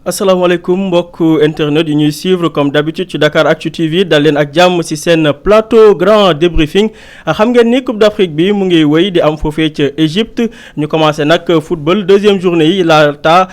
asalaamaaleykum mbokk internet yi ñuy suivre comme d'habitude ci Dakaractu TV dal leen ak jàmm ci seen plateau grand débriefing xam ngeen ni Coupe d'Afrique bi mu ngi wéy di am foofee ca Égypte ñu commencé nag football deuxième journée yi laata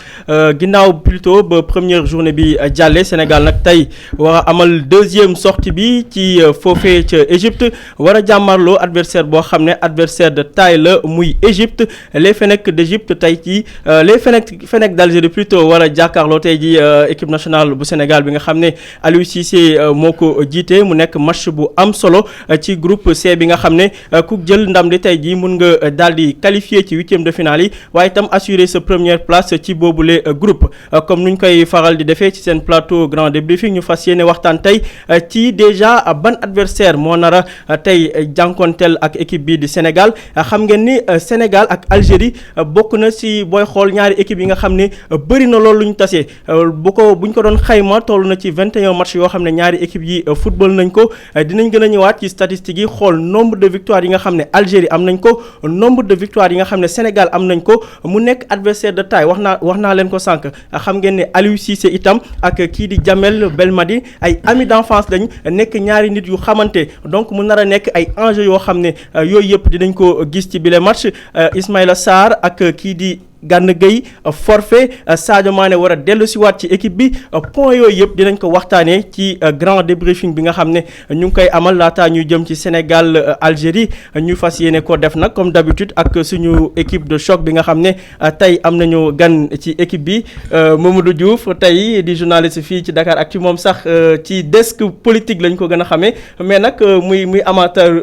ginnaaw plutôt ba première journée bi jàlle Sénégal nag tey war a amal deuxième sortie bi ci foofee ca Égypte war a jàmmarloo adversaire boo xam ne adversaire de taille la muy Égypte les Fennecs d'Égypte tey ci les Fennecs d'Algérie plutôt war a jàkkaarloo tey ji équipe nationale bu Sénégal bi nga xam ne Aliou Cissé moo ko jiite mu nekk match bu am solo ci groupe C bi nga xam ne ku jël ndam li tey ji mun nga daal di qualifier ci huitième de finale yi waaye itam assurer sa première place ci boobule groupe comme nuñ koy faral di defee ci seen plateau grand débriefing ñu fas yéene waxtaan tey ci déjà ban adversaire moo nar a tey jànkonteel ak équipe bi di Sénégal xam ngeen ni Sénégal ak Algérie bokk na si booy xool ñaari équipe yi nga xam ne bëri na loolu lu ñu tasee buñ ko doon xayma toll na ci 21 match yoo xam ne ñaari équipe yi football nañ ko dinañ gën a ñëwaat ci statistiques yi xool nombre de victoires yi nga xam ne Algérie am nañ ko nombre de victoires yi nga xam ne Sénégal am nañ ko mu nekk adversaire de taille wax naa leen ko sànq xam ngeen ne Aliou Cissé itam ak kii di Jamel Belmadi ay amis d'enfance lañ nekk ñaari nit yu xamante donc mu nar a nekk ay enjeux yoo xam ne yooyu yëpp dinañ ko gis ci bile match Ismaïla Sarr ak kii di Gana Gueye forfait Sadio Mané war a dellu si waat ci équipe bi point yooyu yëpp dinañ ko waxtaanee ci grand débriefing bi nga xam ne ñu ngi koy amal laataa ñuy jëm ci Sénégal Algérie ñu fas yéene ko def nag comme d'habitude ak suñu équipe de choc bi nga xam ne tey am nañu gan ci équipe bi Mamadou Diouf tey di journaliste fii ci Dakaractu moom sax ci desk politique lañ ko gën a xamee mais nag muy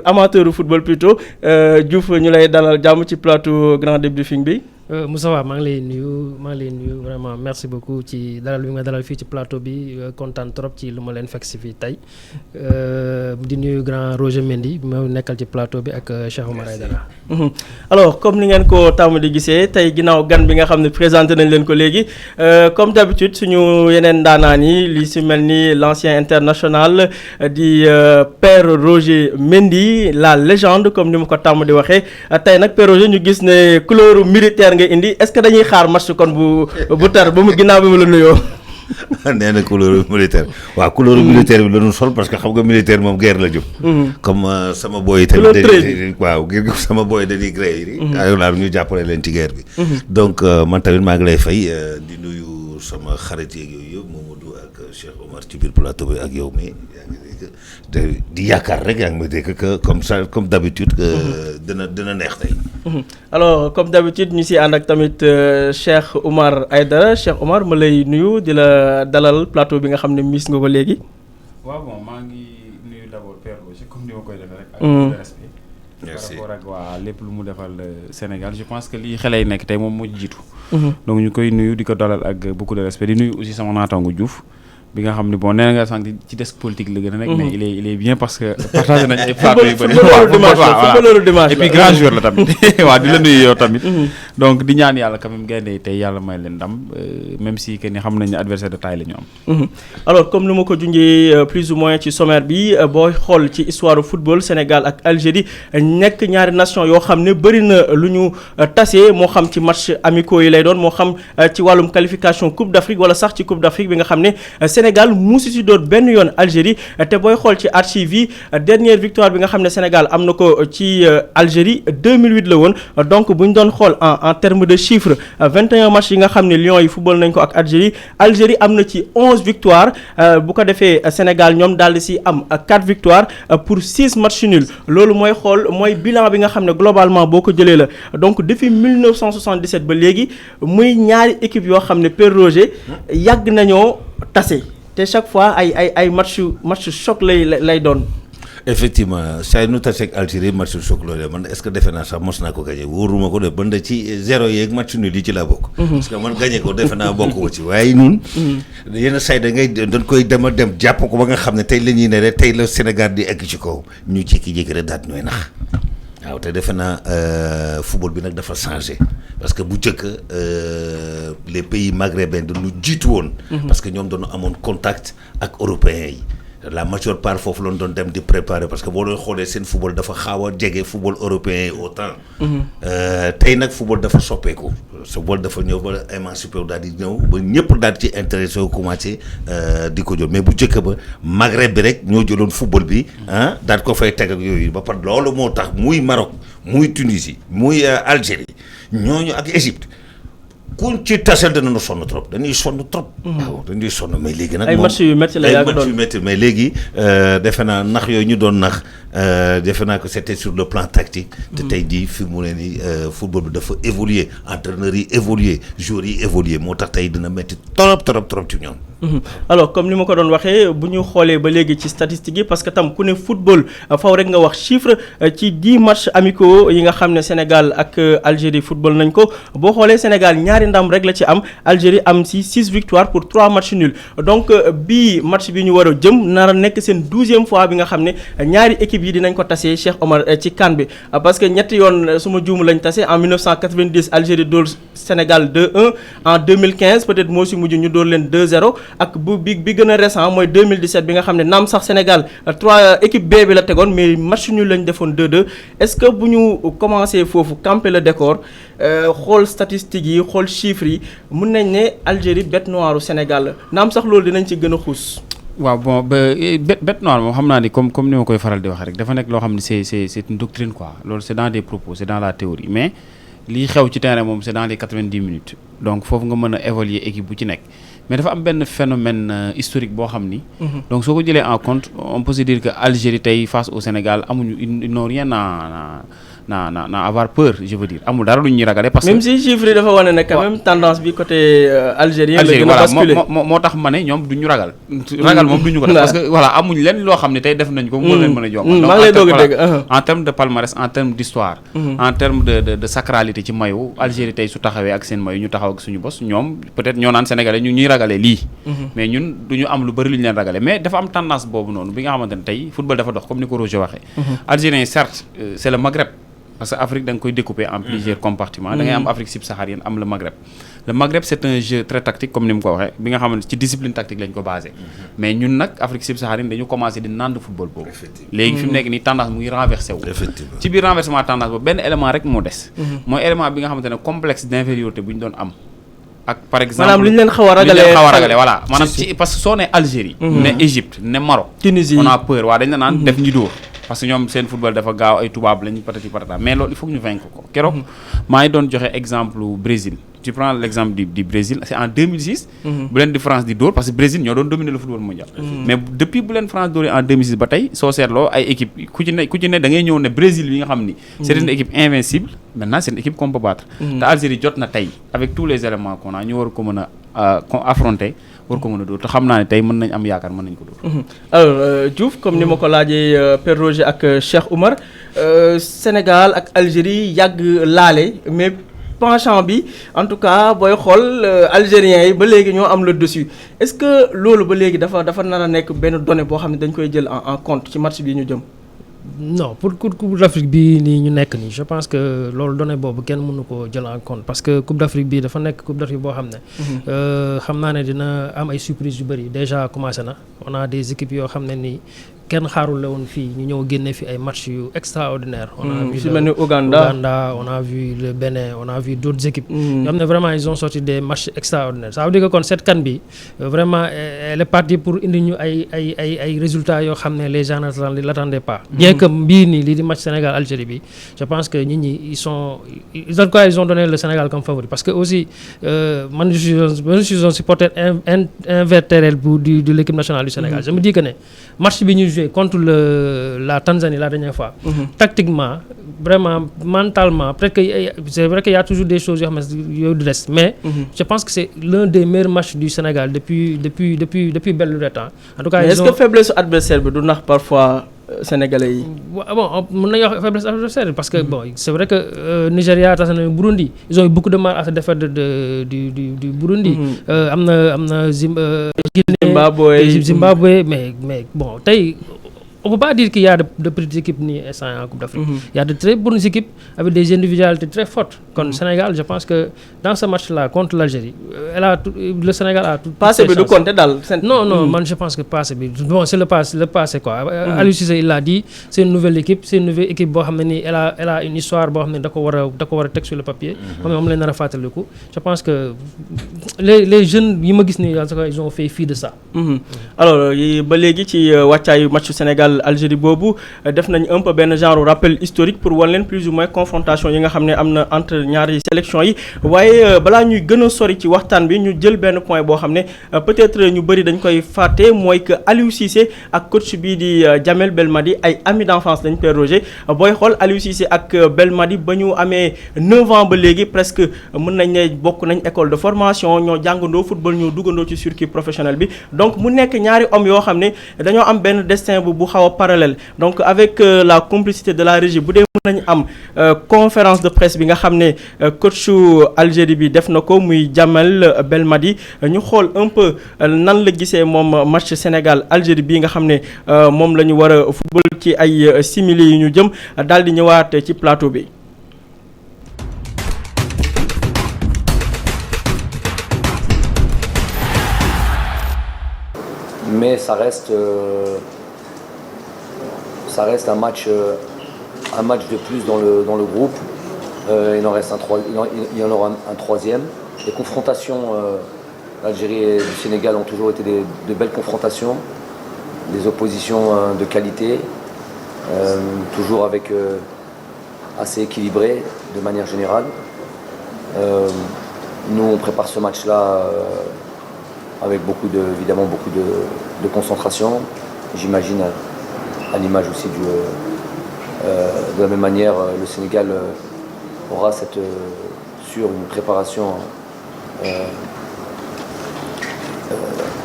amateur football plutôt Diouf ñu lay dalal jàmm ci plateau grand débriefing bi. Moussa maa ngi lay nuyu vraiment merci beaucoup ci dalal bi nga dalal fii ci plateau bi kontaan trop ci lu ma leen fekk si fii tey di nuyu grand Roger Mendy bi ma nekkal ci plateau bi ak Cheikh Oumar Aïdara. Alors comme ni ngeen ko tàmm di gisee tey ginnaaw gan bi nga xam ne présenté nañ leen ko léegi comme d'habitude suñu yeneen ndaanaan yi li si mel ni l'ancien international di Père Roger Mendy la légende comme ni ma ko tàmm di waxee tey nag Père Roger ñu gis ne couleur militaire nga indi est-ce que dañuy xaar match kon bu tar ba mu ginnaaw bi mu la nuyoo. nee na couleur militaire waaw couleur militaire bi la ñu sol parce que xam nga militaire moom guerre la jóg. comme sama boy tamit dañuy waaw sama boy dañuy gré yi. laa ñu jàppale leen ci guerre bi. donc man tamit maa ngi lay fay di nuyu sama xarit yeeg yooyu yëpp Mamadou ak Cheikh Omar ci biir plateau bi ak yow mi yaa ngi dégg di yaakaar rek yaa ngi may dégg que comme d'habitude que dina neex tey. alors comme d'habitude ñu si ànd ak tamit Cheikh Oumar Aïdara Cheikh Oumar ma lay nuyu di la dalal plateau bi nga xam ne miis nga ko léegi. waaw bon maa ngi nuyu d'abord Père Roger comme ni ma koy defee rek. ak beaucoup de respect. merci par rapport ak waa lépp lu mu defal Sénégal je pense que lii xale yi nekk tey moom moo jiitu. donc ñu koy nuyu di ko dalal ak beaucoup de respect di nuyu aussi sama naataango Diouf. bi nga xam ne bon nee nga sànq ci desk politique la gën a nekk. mais il est bien parce que partagé nañ ay plateau yu bëri. footballeur dimanche et puis grand joueur la tamit waaw di la nuyu yow tamit. donc di ñaan yàlla quand même gaynde tey yàlla may leen ndam même si que ni xam nañ ne adversaire de taille la ñu am. alors comme ni ma ko junjee plus ou moins ci sommaire bi boo xool ci histoire football Sénégal ak Algérie nekk ñaari nation yoo xam ne bëri na lu ñu tasee moo xam ci match amicaux yi lay doon moo xam ci wàllum qualification Coupe d'Afrique wala sax ci Coupe d'Afrique bi nga xam ne Sénégal musu si doon benn yoon Algérie te booy xool ci archive yi dernière victoire bi nga xam ne Sénégal am na ko ci Algérie 2008 la woon donc bu ñu doon xool en termes de chiffres 21 matchs yi nga xam ne Lions yi football nañ ko ak Algérie am na ci 11 victoires bu ko defee Sénégal ñoom daal di si am 4 victoires pour 6 matchs nuls loolu mooy bilan bi nga xam ne globalement boo ko jëlee la donc depuis 1977 ba léegi muy ñaari équipe yoo xam ne Père Roger yàgg nañoo tase. te chaque fois ay match choc lay doon. effectivement saa yu nu taseeg Algérie match choc loolee man est-ce que defe naa sax mos naa ko gagné wóoruma ko de ban da ci zéro yeeg match nul yi ci laa bokk. parce que man gagné ko defe naa bokk ko ci waaye ñun. yenn saa yi dañ koy dem jàpp ko ba nga xam ne tey la ñuy ne rek tey la Sénégal di egg ci kaw ñu jékki-jékki rek daal ñooy nax waaw te defe naa football bi nag dafa changé parce que bu njëkk les pays maghrébins dañu jiitu woon. parce que ñoom dañu amoon contact ak européens yi. la majeure part foofu la ñu doon dem di préparer parce que boo doon xoolee seen football dafa xaaw a jege football européen autant. tey nag football dafa soppeeku. football dafa ñëw ba émancipé wu daal di ñëw ba ñëpp daal di ci intéressé wu commencé di ko jël mais bu njëkk ba Maghreb bi rek ñoo jëloon football bi daal ko fay teg ak yooyu ba pare loolu moo tax muy Maroc muy Tunisie muy Algérie ñooñu ak Égypte. kuñ ci tasel danañu sonn trop dañuy sonn trop. waaw dañuy sonn mais léegi nag. ay match yu métti la yàgg doon ay match yu métti mais léegi defe naa nax yooyu ñu doon nax defe naa que c'était sur le plan tactique. te tey jii fi mu ne nii football bi dafa évoluer entraîneurs yi évoluer joueurs yi évoluer moo tax tey dina métti trop ci ñoom. alors comme ni ma ko doon waxee bu ñu xoolee ba léegi ci statistiques yi parce que tam ku ne football faw rek nga wax chiffre ci 10 matchs amicaux yi nga xam ne Sénégal ak Algérie football nañ ko boo xoolee Sénégal ñaari ndam rek la ci am Algérie am si 6 victoires pour 3 matchs nuls donc bii match bi ñu war a jëm nar a nekk seen 12e fois bi nga xam ne ñaari équipes yi dinañ ko tasee Cheikh Omar ci CAN bi parce que ñetti yoon suma juumu lañ tase en 1990 Algérie dóor Sénégal 2-1 en 2015 peut-être moo si mujj ñu dóor leen 2-0 ak bi gën a récent mooy 2017 bi nga xam ne naam sax Sénégal 3 équipe B bi la tegoon mais match nul lañ defoon 2-2 est-ce que bu ñu commencé foofu camper le décor xool statistiques yi xool chiffres yi mun nañ ne Algérie bête noire u Sénégal la naam sax loolu dinañ ci gën a xuus. waaw bon bête noire moom xam naa ni comme ni ma koy faral di wax rek dafa nekk loo xam ne c'est une doctrine quoi loolu c'est dans des propos c'est dans la théorie mais lii xew ci terrain moom c'est dans les 90 minutes donc foofu nga mën a évaluer équipe bu ci nekk mais dafa am benn phénomène historique boo xam ni. donc soo ko jëlee en compte on peut se dire que Algérie tey face au Sénégal amuñu ils n'ont rien à avoir peur je veux dire amul dara lu ñuy ragale parce que même si chiffre yi dafa wane ne quand même tendance bi côté algérien la gën a basculer moo tax ma ne ñoom duñu ragal moom duñu ko def parce que voilà amuñ leen loo xam ne tey def nañ ko moo leen mën a jox maa ngi lay doog a dégg en terme de palmarès en terme d'histoire en terme de sacralité ci mayu Algérie tey su taxawee ak seen mayu ñu taxaw ak suñu bos ñoom peut-être ñoo naan sénégalais ñu ñuy ragalee lii mais ñun duñu am lu bëri lu ñu leen ragalee mais dafa am tendance boobu noonu bi nga xamante ne tey football dafa dox comme ni ko Roger waxee algérien certes c'est le Maghreb parce que Afrique da nga koy découper en plusieurs compartiments da ngay am Afrique subsaharienne am le Maghreb c'est un jeu très tactique comme ni mu ko waxee bi nga xamante ci discipline tactique lañ ko basé mais ñun nag Afrique subsaharienne dañu commencé di nand football boobu léegi fi mu nekk nii tendance mu ngi renversé wu ci biir renversement tendance boobu benn élément rek moo des mooy élément bi nga xamante ne complexe d'infériorité bu ñu doon am ak par exemple maanaam li ñu leen xaw a ragalee voilà maanaam ci parce que soo ne Algérie ne Égypte ne Maroc Tunisie on a peur waaw dañ la naan def ñu dóor parce que ñoom seen football dafa gaaw ay tubaab lañu patati patata mais loolu il faut que ñu vaincre ko keroog maa ngi doon joxe exemple Brésil tu prends l'exemple du Brésil c'est en 2006 bu leen di France di dóor parce que Brésil ñoo doon dominer le football mondial mais depuis bu leen France dóoree en 2006 ba tey soo seetloo ay équipe ku ci ne da ngay ñëw ne Brésil yi nga xam ni c'est une équipe invincible maintenant c'est une équipe qu'on peut battre te Algérie jot na tey avec tous les éléments qu'on a ñu war ko mën a affronter war ko mën a dóor te xam naa ne tey mën nañ am yaakaar mën nañ ko dóor alors Diouf comme ni ma ko laajee Père Roger ak Cheikh Oumar Sénégal ak Algérie yàgg laale mais penchant bi en tout cas booy xool algériens yi ba léegi ñoo am le dessus est-ce que loolu ba léegi dafa nar a nekk benn donnée boo xam ne dañ koy jël en compte ci match bii ñu jëm. non pour Coupe d'Afrique bii nii ñu nekk nii je pense que loolu donnée boobu kenn mënu ko jël en compte parce que Coupe d'Afrique bii dafa nekk Coupe d'Afrique boo xam ne xam naa ne dina am ay surprises yu bëri déjà commencé na on a des équipes yoo xam ne nii kenn xaarul la woon fii ñu ñëw génne fi ay matchs yu extraordinaires. on a vu le Ouganda, on a vu le Bénin, on a vu d'autres équipes. yoo xam ne vraiment ils ont sorti des matchs extraordinaires ça veut dire que kon cette CAN bi vraiment elle est partie pour indi ñu ay résultats yoo xam ne les gens ne l'attendaient pas. bien que bii nii lii di match Sénégal Algérie bi je pense que nit ñi ils ont donné le Sénégal comme favori parce que aussi man je suis un supporter invétéré de l'équipe nationale du Sénégal. je me dis que ne match bi ñu contre la Tanzanie la dernière fois. Tactiquement vraiment mentalement peut-être que c'est vrai qu'il y a toujours des choses yoo xam ne yooyu du des mais je pense que c'est l'un des meilleurs matchs du Sénégal depuis belle lurette temps. En tout cas est-ce que faiblesse adversaire bi du nax parfois sénégalais yi. bon mën nañu wax faiblesse adversaire parce que bon c'est vrai que Nigeria tas na Burundi ils ont eu beaucoup de mal à se défaire du Burundi. am na Zimbabwe mais bon tey on peut pas dire qu'il y a de petites équipes ni instant en Coupe d'Afrique. Il y a de très bonnes équipes avec des individualités très fortes. Comme Sénégal, je pense que dans ce match-là contre l'Algérie, le Sénégal a tout. Passé de compter dans. Non, man, je pense que passé. Bon, c'est le passé quoi. Aliou Cissé, il l'a dit, c'est une nouvelle équipe, elle a une histoire d'accord sur le papier. Je pense que les jeunes, ils ont fait fi de ça. Alors, ba léegi ci wàccaayu match Sénégal Algérie boobu def nañ un peu benn genre rappel historique pour wan leen plus ou moins confrontation yi nga xam ne am na entre ñaari sélection yi waaye balaa ñuy gën a sori ci waxtaan bi ñu jël benn point boo xam ne peut-être ñu bëri dañ koy fàtte mooy que Aliou Cissé ak coach bii di Djamel Belmadi ay amis d'enfance dañ koy roger booy xool Aliou Cissé ak Belmadi ba ñu amee 9 ans ba léegi presque mën nañ ne bokk nañ école de formation ñoo jàngandoo football ñoo duggandoo ci circuit professionnel bi donc mu nekk ñaari hommes yoo xam ne dañoo am benn destin bu xaw a parallèle donc avec la complicité de la régie bu dee mën nañu am conférence de presse bi nga xam ne coach Algérie bi def na ko muy Djamel Belmadi ñu xool un peu nan la gisee moom match Sénégal Algérie bi nga xam ne moom la ñu war a football ci ay simili yu ñu jëm daal di ñëwaat ci plateau bi. Mais ça reste un match de plus dans le groupe. Il en aura un troisième. Les confrontations l'Algérie et du Sénégal ont toujours été de belles confrontations, des oppositions de qualité, toujours avec assez équilibré de manière générale. Nous on prépare ce match-là avec évidemment beaucoup de concentration. J'imagine à l'image aussi de la même manière le Sénégal aura sur une préparation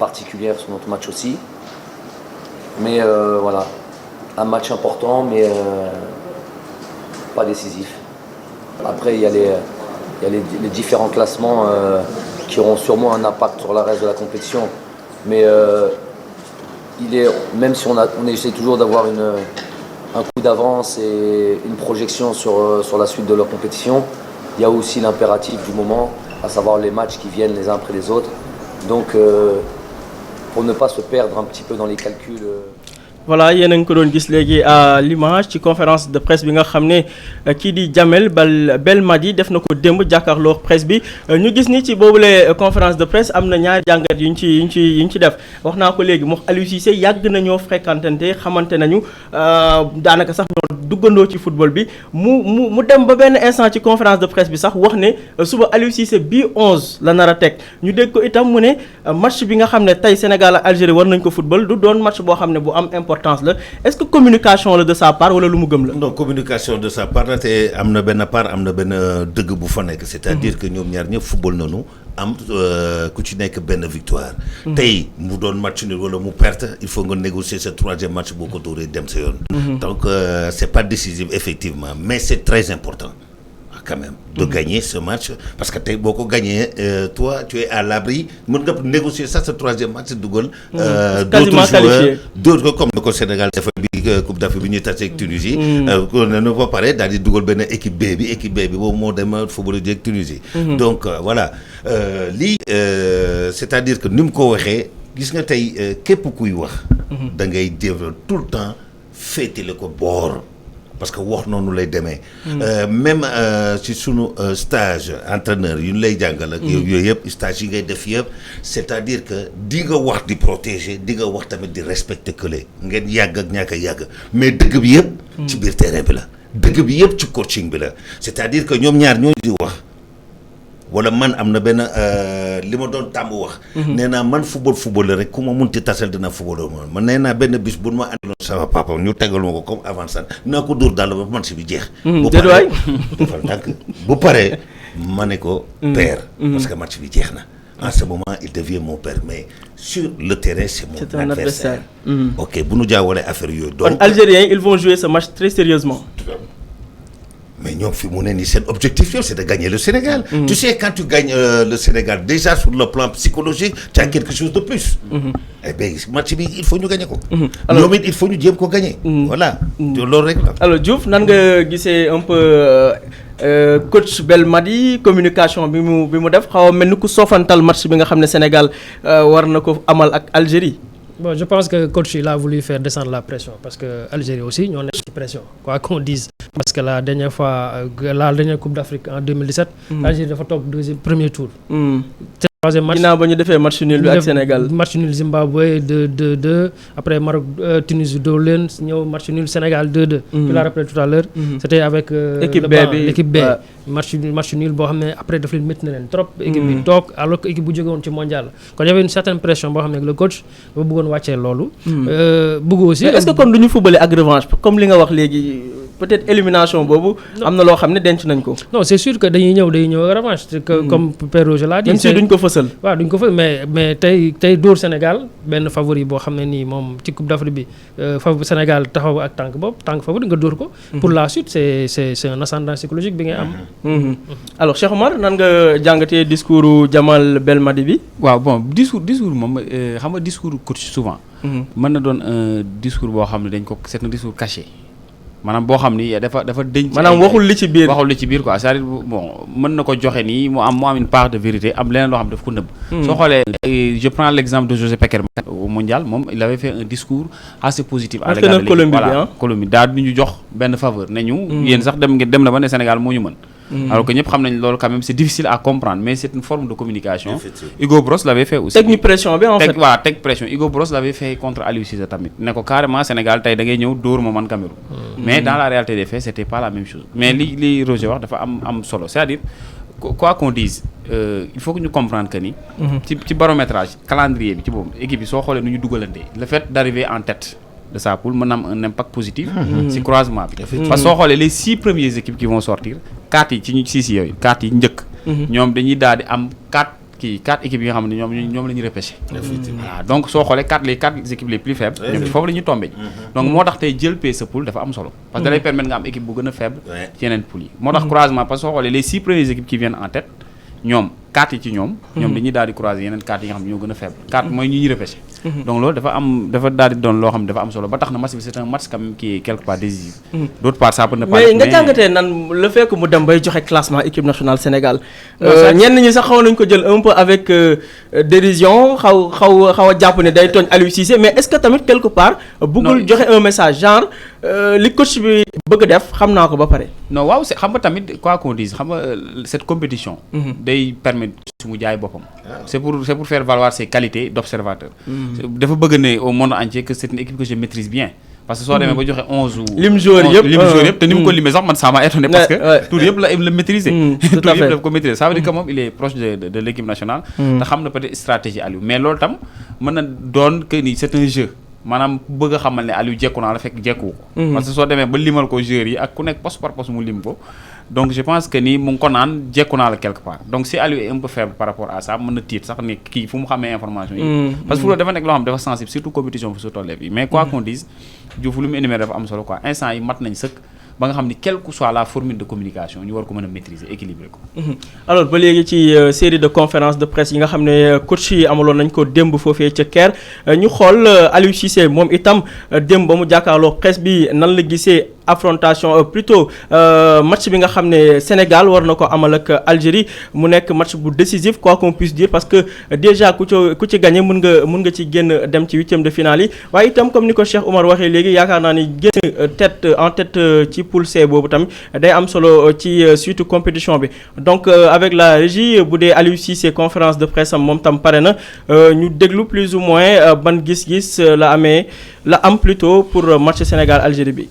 particulière sur notre match aussi. Mais voilà, un match important mais pas décisif. Après il y a les différents classements qui auront sûrement un impact sur le reste de la compétition. Mais même si on essaie toujours d'avoir un coup d'avance et une projection sur la suite de la compétition, il y a aussi l'impératif du moment, à savoir les matchs qui viennent les uns après les autres. Donc pour ne pas se perdre un petit peu dans les calculs. Voilà yéen a ngi ko doon gis léegi à l'image ci conférence de presse bi nga xam ne kii di Djamel Belmadi def na ko démb jàkkaarloo presse bi ñu gis ni ci boobule conférence de presse am na ñaari jàngat yu ñu ci def wax naa ko léegi moom Aliou Cissé yàgg nañoo fréquentante xamante nañu daanaka sax ñoo duggandoo ci football bi mu dem ba benn instant ci conférence de presse bi sax wax ne suba Aliou Cissé bii 11 la nar a teg ñu dégg ko itam mu ne match bi nga xam ne tey Sénégal ak Algérie war nañ ko football du doon match boo xam ne bu am importance la est-ce que communication la de sa part wala lu mu gëm la. non communication de sa part la te am na benn part am na benn dëgg bu fa nekk. c'est-à-dire que ñoom ñaar ñëpp football nañu am ku ci nekk benn victoire. tey mu doon match nul wala mu perte il faut nga négocier ce troisième match boo ko dóoree dem sa yoon. donc c'est pas décisif effectivement mais c'est très important. Quand même de gagner ce match parce que tey boo ko gagné toi tu es à l'abri mën nga négocier ça ce troisième match dugal d'autres comme ni ko Sénégal dafa bi Coupe d'Afrique bi ñuy tase ak Tunisie ne ba pare daal di dugal benn équipe B bi boobu moo dem football ak Tunisie donc voilà lii c'est-à-dire que ni mu ko waxee gis nga tey képp kuy wax da ngay développer tout le temps féetale ko boor parce que wax noonu lay demee même ci sunu stage entraîneur yu ñu lay jàngal ak yooyu yëpp stage yi ngay def yëpp c'est-à-dire que di nga wax di protéger di nga wax tamit di respecter kële ngeen yàgg ak ñàkk a yàgg mais dëgg bi yëpp ci biir terrain bi la dëgg bi yëpp ci coaching bi la c'est-à-dire que ñoom ñaar ñoo di wax wala man am na benn li ma doon tàmm wax nee naa man football la rek ku ma munti tasal dina football man nee naa benn bis bu ma andiloon sama papa ñu tegal ma ko comme avant-ça naa ko dóor daal ba match bi jeex bu paree ma ne ko père parce que match bi jeex na en ce moment il devient mon père mais sur le terrain c'est mon adversaire ok bu nu jaawalee affaire yooyu donc Algériens ils vont jouer ce match très sérieusement mais ñoom fi mu ne nii seen objectif c'est de gagner le Sénégal. Tu sais quand tu gagnes le Sénégal déjà sur le plan psychologique tu as quelque chose de plus. Eh bien match bi il faut ñu gagner ko. alors ñoom it il faut ñu jéem ko gagner. voilà loolu rek la. alors Diouf nan nga gisee un peu coach Belmadi communication bi mu def xaw a mel ni ku soofantal match bi nga xam ne Sénégal war na ko amal ak Algérie. Bon, je pense que coach il a voulu faire descendre la pression parce que Algérie aussi ñoo nekk ci pression quoi qu'on dise parce que la dernière Coupe d'Afrique en 2017. Algérie dafa toog premier tour. Troisième match ginnaaw ba ñu defee match nul bi ak Sénégal. match nul Zimbabwe 2-2 après Maroc Tunisie dóor leen ñëw match nul Sénégal 2-2. tu l'as rappelé tout à l'heure c'était avec l'équipe B match nul boo xam ne après daf leen métti na leen trop. équipe bi toog alors que équipe bu jóge woon ci mondial kon y avait une certaine pression boo xam ne le coach dafa bëggoon wàccee loolu. bëgg aussi est-ce que kon du ñu footballé ak revanche comme li nga wax léegi peut-être élimination boobu. am na loo xam ne denc nañ ko. non c'est sûr que dañuy ñëw revanche. comme Père Roger l'a dit. même si duñ ko fësal. waaw duñ ko fësal mais tey dóor Sénégal benn favori boo xam ne nii moom ci Coupe d'Afrique bi Sénégal taxaw ak tànk favori nga dóor ko. pour la suite c'est un ascendant psychologique bi ngay am. alors Cheikh Omar nan nga jàngatee discours Jamal Belmadi bi. waaw bon discours moom xam nga discours coach souvent. mën na doon un discours boo xam ne dañ ko c'est un discours caché. maanaam boo xam ni dafa denc. maanaam waxul li ci biir quoi c'est-à-dire bon mën na ko joxe nii mu am une part de vérité am leneen loo xam daf ko nëbb. soo xoolee je prends l'exemple de José Pekerman au mondial moom il avait fait un discours assez positif. à l'égard de Colombie voilà Colombie daal di ñu jox benn faveur ne ñu. yéen sax dem na ba ne Sénégal moo ñu mën. alors que ñëpp xam nañ loolu quand même c'est difficile à comprendre mais c'est une forme de communication. Hugo Bross l'avait fait aussi. teg ñu pression bi en fait. teg pression Hugo Bross l'avait fait contre Aliou Cissé tamit ne ko carrément Sénégal tey da ngay ñëw dóor ma man Cameroun. mais dans la réalité des faits c'était pas la même chose mais li Roger wax dafa am solo c'est-à-dire quoi qu'on dise il faut que ñu comprendre que ni. ci barométrage calendrier bi ci boobu équipe bi soo xoolee nu ñu dugalantee le fait d'arriver en tête de sa poule mën na am un impact positif. ci croisement bi. parce que soo xoolee les 6 premières équipes qui vont sortir 4 yi ci ñu 6 yooyu 4 yi njëkk. ñoom dañuy daal di am 4 équipes yi nga xam ne ñoom la ñu repêché. voilà donc soo xoolee les 4 équipes les plus faibles. ñoom foofu la ñuy tombé. donc moo tax tey jël sa poule dafa am solo. parce que da lay permettre nga am équipe bu gën a faible. ci yeneen poules yi moo tax croisement parce que soo xoolee les 6 premières équipes qui viennent en tête ñoom 4 yi ci ñoom dañuy daal di croiser yeneen 4 yi nga xam ne ñoo gën a faible 4 mooy ñi ñuy repêché. donc loolu dafa daal di doon loo xam ne dafa am solo ba tax na match bi c'est un match quand même qui est quelque part décisif. d'autre part ça peut ne pas mais nga jàngatee nan le fait que mu dem bay joxe classement équipe nationale Sénégal. ñenn ñi sax xaw nañu ko jël un peu avec dérision xaw a jàpp ne day tooñ Aliou Cissé mais est-ce que tamit quelque part. bëggul joxe un message genre li coach bi bëgg def xam naa ko ba pare. non waaw xam nga tamit quoi qu'on dise xam nga cette compétition. day permettre su mu jaay boppam. c'est pour faire valoir ses qualités d'observateur. dafa bëgg ne au monde entier que c'est une équipe que je maîtrise bien. parce que soo demee ba joxe 11 ou. lim joueur yëpp te ni mu ko limee sax man ça m'a étonné parce que tout yëpp la maîtriser. tout yëpp la ko maîtriser ça veut dire que moom il est proche de l'équipe nationale. te xam na peut-être stratégie Aliou mais loolu tam mën na doon que ni c'est un jeu. maanaam bëgg a xamal ne Aliou jekku naa la fekk jekku ko. parce que soo demee ba limal ko joueurs yi ak ku nekk poste par poste mu lim ko. donc je pense que ni mu ngi ko naan jekku naa la quelque part donc si Aliou est un peu faible par rapport à ça mën na tiit sax ne kii fu mu xamee information yi. parce que loolu dafa nekk loo xam dafa sensible surtout compétition fu su tollee bi mais quoi qu'on dise Diouf lu mu énuméré dafa am solo quoi instant yi mat nañ sëkk. ba nga xam ni quelle que soit la formule de communication ñu war ko mën a maîtriser équilibrer ko. alors ba léegi ci série de conférences de presse yi nga xam ne coach yi amaloon nañ ko démb foofee ca Caire ñu xool Aliou Cissé moom itam démb ba mu jàkkaarloo presse bi nan la gisee affrontation plutôt match bi nga xam ne Sénégal war na ko amal ak Algérie mu nekk match bu décisif quoi qu'on puisse dire parce que déjà ku ci gagné mën nga ci génn dem ci 8e de finale yi waaye itam comme ni ko Cheikh Oumar waxee léegi yaakaar naa ni génn tête ci poule C boobu tamit day am solo ci suite compétition bi donc avec la régie bu dee Aliou Cissé conférence de presse am moom tam pare na ñu déglu plus ou moins ban gis-gis la am plutôt pour match Sénégal Algérie bi.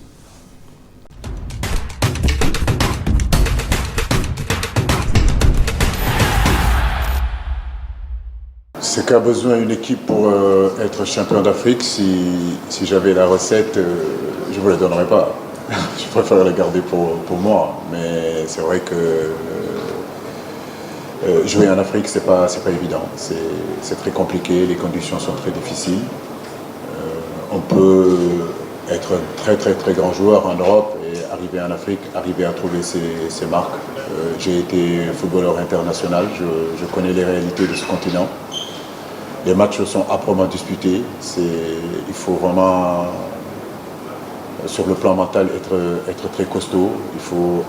C'est qu'a besoin une équipe pour être champion d'Afrique. Si j'avais la recette, je ne vous la donnerais pas. Je préfère la garder pour moi. Mais c'est vrai que jouer en Afrique, c'est pas évident. C'est très compliqué, les conditions sont très difficiles. On peut être un très très très grand joueur en Europe et arriver en Afrique, arriver à trouver ses marques. J'ai été footballeur international, je connais les réalités de ce continent. Les matchs sont âprement disputés. Il faut vraiment, sur le plan mental, être très costaud. Il faut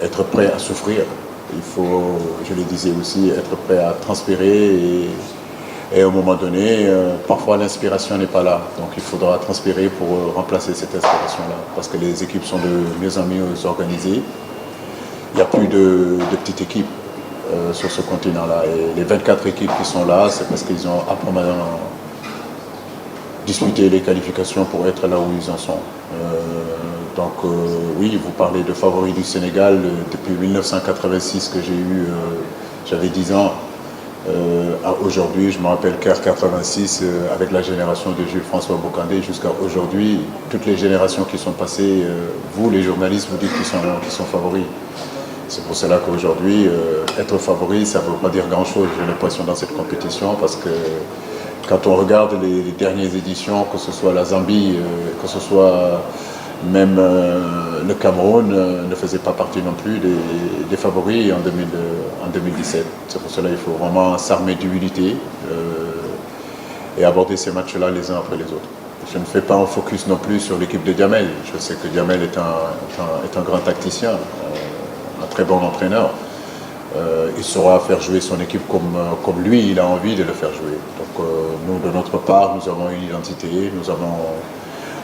être prêt à souffrir. Il faut, je le disais aussi, être prêt à transpirer et à un moment donné, parfois l'inspiration n'est pas là. Donc il faudra transpirer pour remplacer cette inspiration-là. Parce que les équipes sont de mieux en mieux organisées. Il n'y a plus de petites équipes sur ce continent-là. Et les 24 équipes qui sont là, c'est parce qu'ils ont âprement disputé les qualifications pour être là où ils en sont. Oui, vous parlez de favoris du Sénégal. Depuis 1986 que j'avais 10 ans. À aujourd'hui, je me rappelle qu'à 86, avec la génération de Jules François Bocandé, jusqu'à aujourd'hui, toutes les générations qui sont passées, vous les journalistes, vous dites qu'ils sont favoris. C'est pour cela qu'aujourd'hui, être favori, ça ne veut pas dire grand-chose, j'ai l'impression, dans cette compétition, parce que quand on regarde les dernières éditions, que ce soit la Zambie, que ce soit même le Cameroun, ne faisait pas partie non plus des favoris en 2017. C'est pour cela qu'il faut vraiment s'armer d'humilité et aborder ces matchs-là les uns après les autres. Je ne fais pas un focus non plus sur l'équipe de Djamel. Je sais que Djamel est un grand tacticien, un très bon entraîneur. Il saura faire jouer son équipe comme lui, il a envie de le faire jouer. Donc nous, de notre part, nous avons une identité, nous avons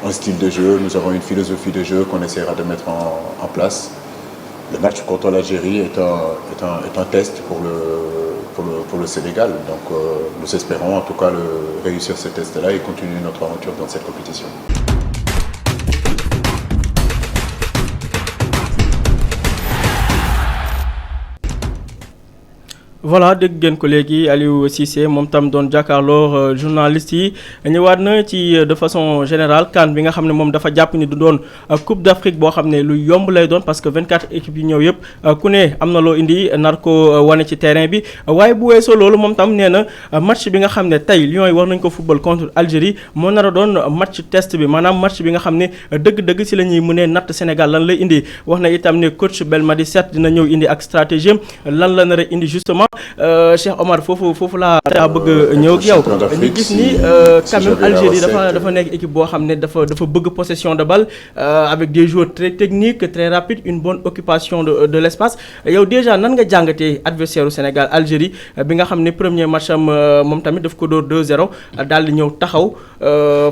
un style de jeu, nous avons une philosophie de jeu qu'on essaiera de mettre en place. Le match contre l'Algérie est un test pour le Sénégal. Donc nous espérons en tout cas réussir ce test-là et continuer notre aventure dans cette compétition. voilà dégg ngeen ko léegi Aliou Cissé moom tam doon jàkkaarloo journaliste yi ñëwaat na ci de façon générale CAN bi nga xam ne moom dafa jàpp ni du doon Coupe d'Afrique boo xam ne lu yomb lay doon parce que 24 équipes yi ñëw yëpp ku ne am na loo indi nar ko wane ci terrain bi waaye bu weesoo loolu moom tam nee na match bi nga xam ne tey Lions yi war nañ ko football contre Algérie moo nar a doon match test bi maanaam match bi nga xam ne dëgg-dëgg si la ñuy mënee natt Sénégal lan lay indi wax na itam ne coach Belmadi set dina ñëw indi ak stratégie lan la nar a indi justement Cheikh Omar foofu laa bëgg ñëw ak yow ñu gis ni quand même Algérie dafa nekk équipe boo xam ne dafa bëgg possession de balle avec des joueurs très techniques très rapides une bonne occupation de l'espace yow déjà nan nga jàngatee adversaire u Sénégal Algérie bi nga xam ne premier match am moom tamit daf ko dóor 2-0 daal di ñëw taxaw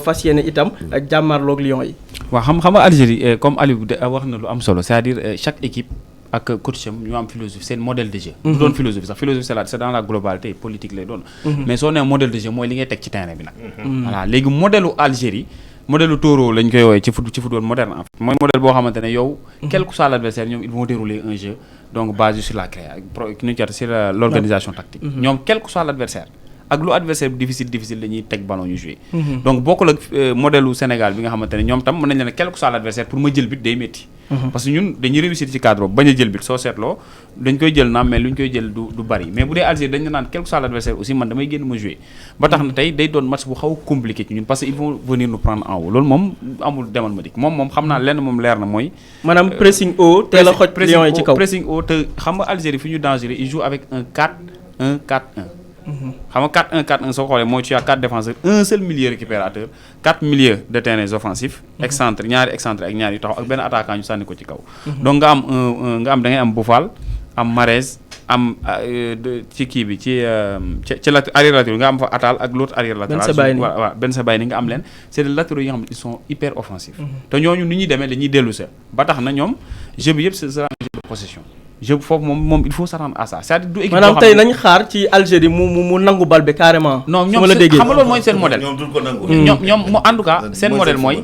fas yéene itam jàmmarloog Lions yi. waaw xam nga Algérie comme Aliou wax na lu am solo c'est-à-dire chaque équipe. ak coach am ñu am philosophie seen modèle de jeu. du doon philosophie sax philosophie c'est dans la globalité politique lay doon. mais soo nee modèle de jeu mooy li ngay teg ci terrain bi nag. voilà léegi modèle Algérie modèle taureau lañ koy woowee ci football moderne en fait mooy modèle boo xamante ne yow. quel que soit l'adversaire ñoom ils vont dérouler un jeu donc basé sur la sur l'organisation tactique. ñoom quel que soit l'adversaire ak lu adversaire bi difficile dañuy teg ballon ñu jouer. donc bokkul ak modèle u Sénégal bi nga xamante ne ñoom tam mën nañ ne quel que soit l'adversaire pour ma jël but day métti. parce que ñun dañuy réussir ci cadre bañ a jël but soo seetloo dañ koy jël naam mais lu ñu koy jël du bari mais bu dee Algérie dañ naan quel que soit l'adversaire aussi man damay génn ma jouer ba tax na tey day doon match bu xaw a compliqué ci ñun parce que ils vont venir nous prendre en haut loolu moom amul demal ma dik moom xam naa lenn moom leer na mooy. maanaam pressing haut teel a xoj Lions yi ci kaw pressing haut te xam nga Algérie fi ñu dangereux il joue avec un 4-1-4-1. xam nga 4-1-4-1 soo xoolee mooy tu as 4 défenseurs un seul milieu récupérateur 4 milieux de terrain offensifs. excentre ñaari excentre ak ñaari yu taxaw ak benn attaquant ñu sànni ko ci kaw. donc nga am da ngay am Boufal am Mahrez am ci kii bi ci arrière latéral nga am fa Atal ak l'autre arrière latéral. waaw Ben Sebaini nga am leen c'est des latéraux yi nga xam ne ils sont hyper offensifs. te ñooñu ni ñuy demee dañuy dellu sa ba tax na ñoom jeu bi yëpp ce sera un jeu de possession. foofu moom il faut s'attendre à ça c'est-à-dire du équipe maanaam tey nañ xaar ci Algérie mu nangu bal bi carrément. non ñoom xam nga loolu mooy seen modèle. ñoom duñ ko nangu. ñoom en tout cas seen modèle mooy.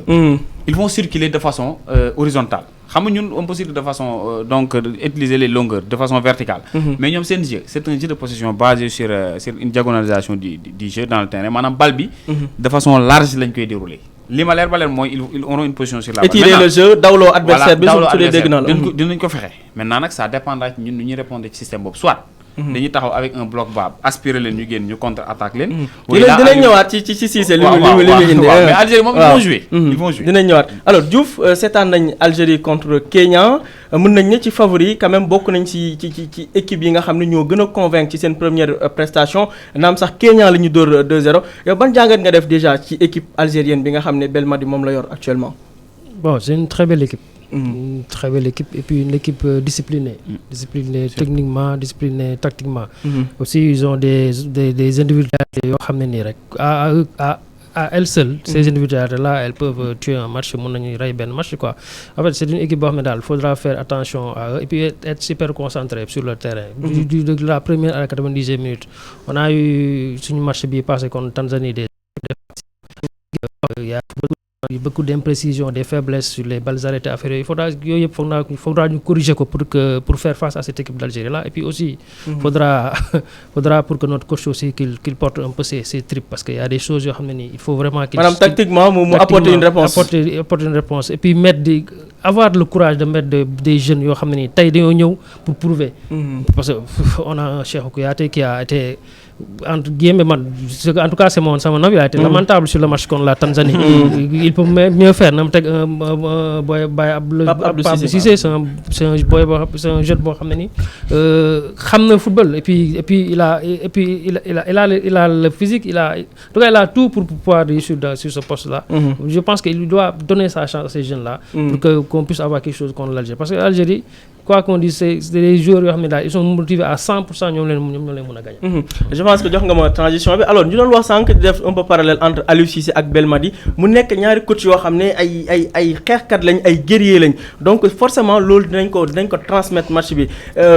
ils vont circuler de façon horizontale. xam nga ñun on peut circuler de façon donc utiliser les longueurs de façon verticale. mais ñoom seen jeu c'est un jeu de possession basé sur une diagonalisation du jeu dans le terrain maanaam bal bi. de façon large lañ koy dérouler. li ma leer ba leen mooy ils auront une position sur la balle. étirer le jeu dawloo adversaire bi su dee dégg na la dinañ ko fexe maintenant nag ça dépendra ci ñun nu ñuy répondre ci système boobu soit dañuy taxaw avec un bloc bas aspirer leen ñu génn ñu contre attaque leen. dinañ ñëwaat ci Cissé li mu indi. mais Algérie moom ils vont jouer. dinañ ñëwaat alors Diouf seetaan nañ Algérie contre Kenya mën nañ ne ci favori quand même bokk nañ ci équipe yi nga xam ne ñoo gën a convaincre ci seen première prestation naam sax Kenya la ñu dóor 2-0 yow ban jàngat nga def déjà ci équipe algérienne bi nga xam ne Belmadi moom la yor actuellement. Bon, c'est une très belle équipe. Une très belle équipe et puis une équipe disciplinée. Disciplinée techniquement, disciplinée tactiquement. Aussi, ils ont des individualités yoo xam ne nii rek à elles seules, ces individualités-là, elles peuvent tuer un match, mën nañu rey benn match quoi. En fait, c'est une équipe boo xam ne daal faudra faire attention à eux et puis être super concentré sur le terrain. De la première à la 90e minute, on a eu suñu match bi passé contre Tanzanie il y a beaucoup d'imprécisions, des faiblesses sur les balles arrêtées affaires il faudra ñu corriger ko pour faire face à cette équipe d'Algérie là et puis aussi faudra pour que notre coach aussi qu'il porte un peu ses tripes parce qu'il y a des choses yoo xam ne nii il faut vraiment qu'il tactiquement mu apporter une réponse apporter une réponse et puis avoir le courage de mettre des jeunes yoo xam ne nii tey dañoo ñëw pour prouver parce que on a un Cheikhou Kouyaté qui a été entre guillemets en tout cas c'est sama avis, il a été lamentable sur le match contre la Tanzanie. Il peut mieux faire na mu teg un boy Abdou Cissé c'est un boy boo c'est un jeune boo xam ne ni xam na football et puis il a le physique il a tout pour pouvoir réussir sur ce poste là. Je pense qu'il doit donner sa chance à ces jeunes là pour qu'on puisse avoir quelque chose contre l'Algérie parce que l'Algérie quoi qu'on dise c'est des joueurs yoo xam ne daal ils sont motivés à 100% ñoom leen mën a gagner. Je pense que jox nga ma transition bi alors ñu doon wax sànq di def un peu parallèle entre Aliou Cissé ak Belmadi mu nekk ñaari coach yoo xam ne ay xeexkat lañ ay guerrier lañ donc forcément loolu dinañ ko transmettre match bi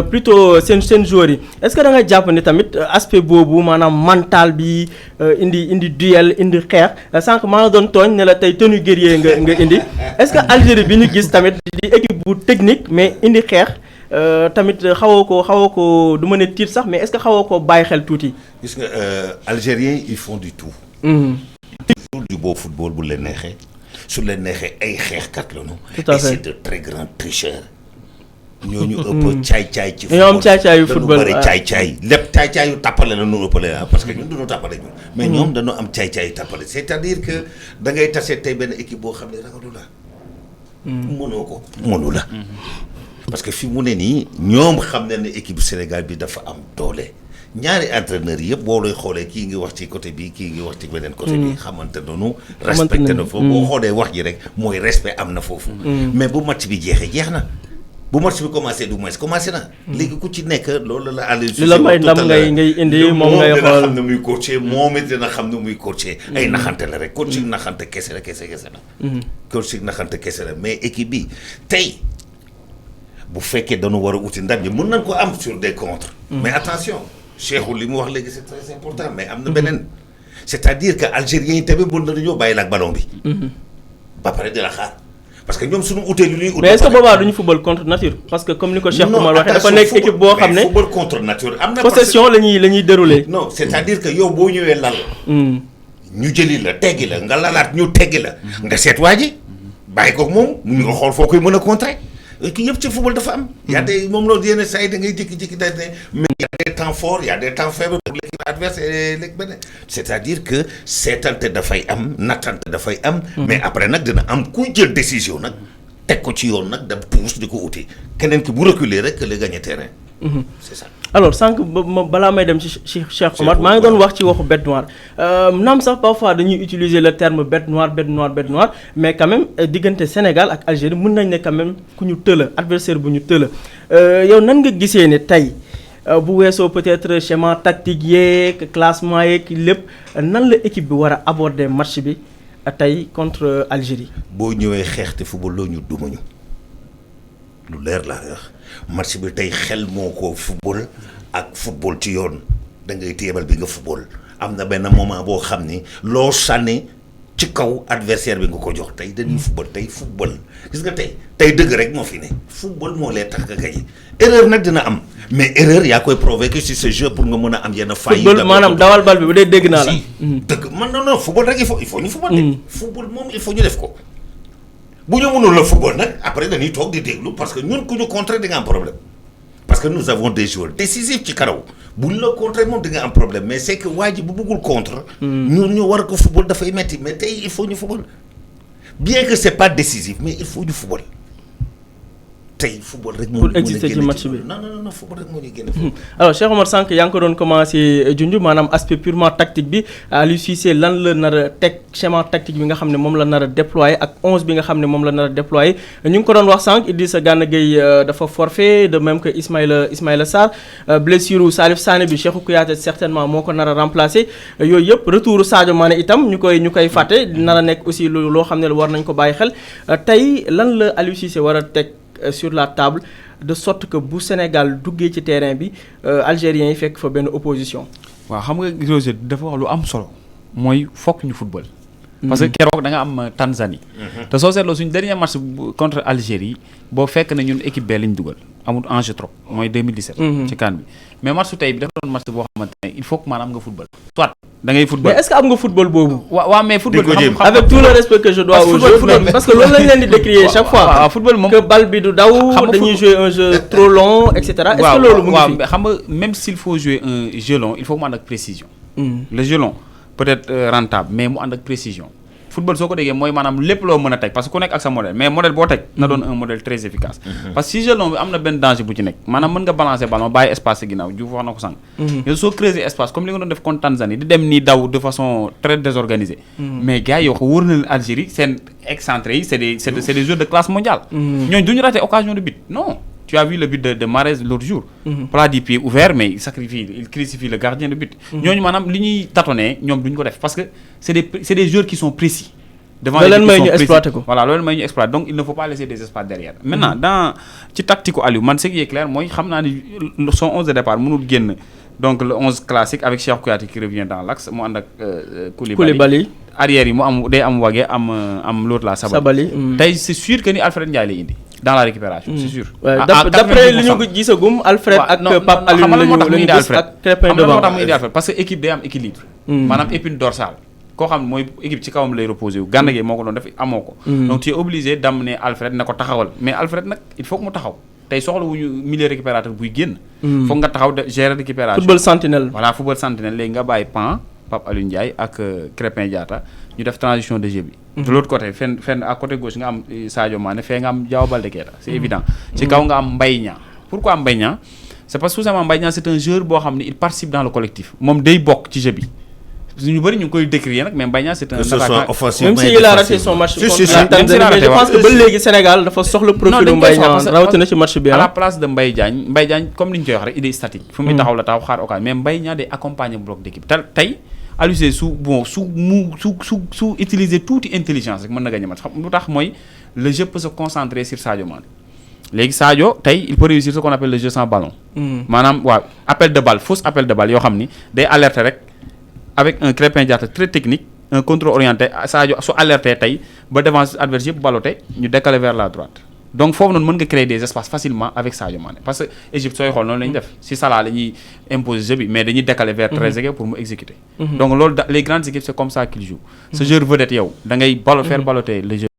plutôt seen joueurs yi est-ce que da nga jàpp ne tamit aspect boobu maanaam mental bi indi duel indi xeex sànq maa nga doon tooñ ne la tey tenue guerrier nga indi est-ce que Algérie bi ñu gis tamit di équipe bu technique mais indi xeex tamit xawoo ko du ma ne tiit sax mais est-ce que xawoo ko bàyyi xel tuuti. gis nga Algériens ils font du tout. toujours du beau football bu leen neexee su leen neexee ay xeexkat la ñu. tout à fait et c'est de très grands tricheurs. ñooñu ëpp caay-caay ci football ñoo am caay-caayu football dañu bëri caay-caay lépp caay-caayu tàppale la ñu ëppale parce que ñun dañoo tàppale ñun. mais ñoom dañoo am caay-caayu tàppale c'est-à-dire que da ngay tase tey benn équipe boo xam ne ragalu la. mënu la. parce que fi mu ne nii ñoom xam na ne équipe Sénégal bi dafa am doole ñaari entraîneurs yëpp boo lay xoolee kii ngi wax ci côté bi kii ngi wax ci beneen côté bi xamante noonu respecté na foofu boo xoolee wax ji rek mooy respect am na foofu mais bu match bi jeex na bu match bi commencé commencé na léegi ku ci nekk loolu la àll li la may ndam ngay indi moom ngay xool dina xam ne muy coacher moom it dina xam ne muy coacher ay naxante la rek coaching naxante kese la coaching naxante kese la mais équipe bi tey bu fekkee dañu war a uti ndam yi mën nañ ko am sur des contres mais attention Cheikhou li mu wax léegi c'est très important mais am na beneen c'est-à-dire que algériens yi tamit mën nañoo bàyyi la ak ballon bi ba pare di la xaar parce que ñoom suñu utee lu ñuy ut mais est-ce que boobaa duñu football contre nature parce que comme ni ko Cheikh Oumar waxee dafa nekk équipe boo xam ne football contre nature am na possession la ñuy dérouler non c'est-à-dire que yow boo ñëwee lal ñu jëli la teggi la nga lalaat ñu teggi la nga seet waa ji bàyyi ko moom mu nga xool foo koy mën a contrer kii yëpp ci football dafa am. y a des moom loolu yenn saa yi da ngay jékki-jékki daal ne mais y a des temps forts y a des temps faibles pour l'équipe adverse et l'équipe beneen c'est-à-dire que seetante dafay am nattante dafay am. mais après nag dina am kuy jël décision nag teg ko ci yoon nag da pousse di ko uti keneen ki bu reculer rek le gagner terrain. c'est ça. alors sànq balaa may dem ci Cheikh Omar maa ngi doon wax ci waxu bête noire naam sax parfois dañuy utiliser le terme bête noire mais quand même diggante Sénégal ak Algérie mën nañ ne quand même ku ñu tëla adversaire bu ñu tëla yow nan nga gisee ne tey bu weesoo peut-être schéma tactique yeeg classement yeeg lépp nan la équipe bi war a aborder match bi tey contre Algérie. boo ñëwee xeex te football loo ñu dumañu lu leer laa wax match bi tey xel moo ko football ak football ci yoon da ngay téebal bi nga football am na benn moment boo xam ni loo sànni ci kaw adversaire bi nga ko jox tey dañuy football gis nga tey dëgg rek moo fi ne football moo lay tax nga gañe erreur nag dina am mais erreur yaa koy provoquer sur ce jeu pour nga mën a am yenn failles. football maanaam dawal bal bi bu dee dégg naa la. dëgg man non football rek il faut ñu football de. football moom il faut ñu def ko. bu ñu mënul la football nag après dañuy toog di déglu parce que ñun ku ñu contrer di nga am problème. parce que nous avons des joueurs décisifs ci karaw buñ la contrer moom di nga am problème mais c'est que waa ji bu bëggul contre. ñun ñu war ko football dafay metti mais tey il faut ñu football bien que c'est pas décisif mais il faut ñu football. tey football rek moo pour exister ci match bi non football rek moo ñu génne. alors Cheikh Omar Sànq yaa ngi ko doon commencé junj maanaam aspect purement tactique bi Aliou Cissé lan la nar a teg schéma tactique bi nga xam ne moom la nar a déployer ak 11 bi nga xam ne moom la nar a déployer ñu ngi ko doon wax sànq Idrissa Gana Gueye dafa forfait de même que Ismaïla Sarr blessure Salif Sané bi Cheikhou Kouyaté certainement moo ko nar a remplacer yooyu yëpp retour Sadio Mané itam ñu koy fàtte nar a nekk aussi loo xam ne war nañ ko bàyyi xel tey lan la Aliou Cissé war a teg sur la table de sorte que bu Sénégal duggee ci terrain bi Algériens yi fekk fa benn opposition. waaw xam nga Roger dafa wax lu am solo mooy fokk ñu football. parce que keroog da nga am Tanzanie. te soo seetloo suñu dernier match contre Algérie boo fekk na ñun équipe bee lañ dugal amul enjeu trop mooy 2017. ci CAN bi mais match tey bi dafa doon match boo xamante ne il faut que maanaam nga football. soit da ngay football mais est-ce que am nga football boobu. waaw mais football xam avec tout le respect que je dois au jeu parce que loolu lañ leen di décrier chaque fois. waaw football moom que bal bi du daw dañuy jouer un jeu trop long et cetera. est-ce que loolu mu ngi fi waaw xam nga même s'il faut jouer un jeu long il faut mu ànd ak précision. le jeu long peut-être rentable mais mu ànd ak précision. football soo ko déggee mooy maanaam lépp loo mën a teg parce que ku nekk ak sa modèle mais modèle boo teg na doon un modèle très efficace. parce que si jeu long bi am na benn danger bu ci nekk maanaam mën nga balancer ballon bàyyi espace si ginnaaw Diouf wax na ko sànq. mais soo creuser espace comme li nga doon def contre Tanzanie di dem nii daw de façon très désorganisée. mais gars yi wax wóor na leen Algérie seen excentré yi c'est des joueurs de classe mondiale. ñooñu duñu rater occasion de but non. Tu as vu le but de Mahrez l'autre jour. Plat du pied ouvert mais il crucifie le gardien de but. ñooñu maanaam li ñuy tâtonner ñoom duñ ko def parce que c'est des joueurs qui sont précis. devant les équipes qui sont exploiter ko. voilà loolu mooy ñu exploiter donc il ne faut pas laisser des espaces derrière. maintenant dans ci tactique Aliou man ce qui est clair mooy xam naa ni son 11 de départ mënul génn donc le 11 classique avec Cheikh Kouyaté qui revient dans l'axe mu ànd ak Koulibaly. arrière yi mu am day am Wagué am l'autre là Sabaly. tey c'est sûr que ni Alfred Ndiaye lay indi. dans la récupération c'est sûr. d'après li ñu gisagum Alfred ak Pape Alioune lañu gis ak Crépin devant moo tax mu indi Alfred parce que équipe day am équilibre. maanaam épine dorsale. koo xam ne mooy équipe ci kawam lay reposé wu Gana Gueye moo ko doon def amoo ko. donc tu es obligé d'amener Alfred na ko taxawal mais Alfred nag il faut que mu taxaw tey soxla wu ñu milieu récupérateur buy génn. foog nga taxaw de gérer récupération. football sentinelle. voilà football sentinelle léegi nga bàyyi Pan Pape Alioune Ndiaye ak Crépin Diatta ñu def transition de jeu bi. de l'autre côté fenn à côté gauche nga am Sadio Mané fee nga am Diao Baldé Keita c'est évident. ci kaw nga am Mbaye Niang pourquoi Mbaye Niang c'est parce que tout simplement Mbaye Niang c'est un joueur boo xam ne il participe dans le collectif moom day bokk ci jeu bi. ñu bëri ñu ngi koy décrire nag mais Mbaye Niang c'est un attaquant même si il a raté son match contre Tanzanie mais je pense que ba léegi Sénégal dafa soxla profil Mbaye Niang rawatina ci match bi à la place de Mbaye Diagne comme ni ñu koy wax rek il est statique fu muy taxaw la taxaw xaar occasion mais Mbaye Niang day accompagner bloc d'équipe tey Aliou Cissé su utiliser tuuti intelligence rek mën na gagner match xam lu tax mooy le jeu peut se concentrer sur Sadio Mané léegi Sadio tey il peut réussir ce qu'on appelle le jeu sans ballon maanaam waaw appel de balle fausse appel de balle yoo xam ni day alerter rek avec un Crépin Diatta très technique un contrôle orienté Sadio su alerté tey ba devant adverse yëpp ballotté ñu décaler vers la droite donc foofu noonu mën nga créer des espaces facilement avec Sadio Mané parce que Égypte sooy xool noonu la ñuy def si Salah la ñuy imposer jeu bi mais dañuy décaler vers Trezeguet pour mu exécuter donc loolu les grandes équipes c'est comme ça qu'ils jouent ce joueur vedette yow da ngay faire balloter le jeu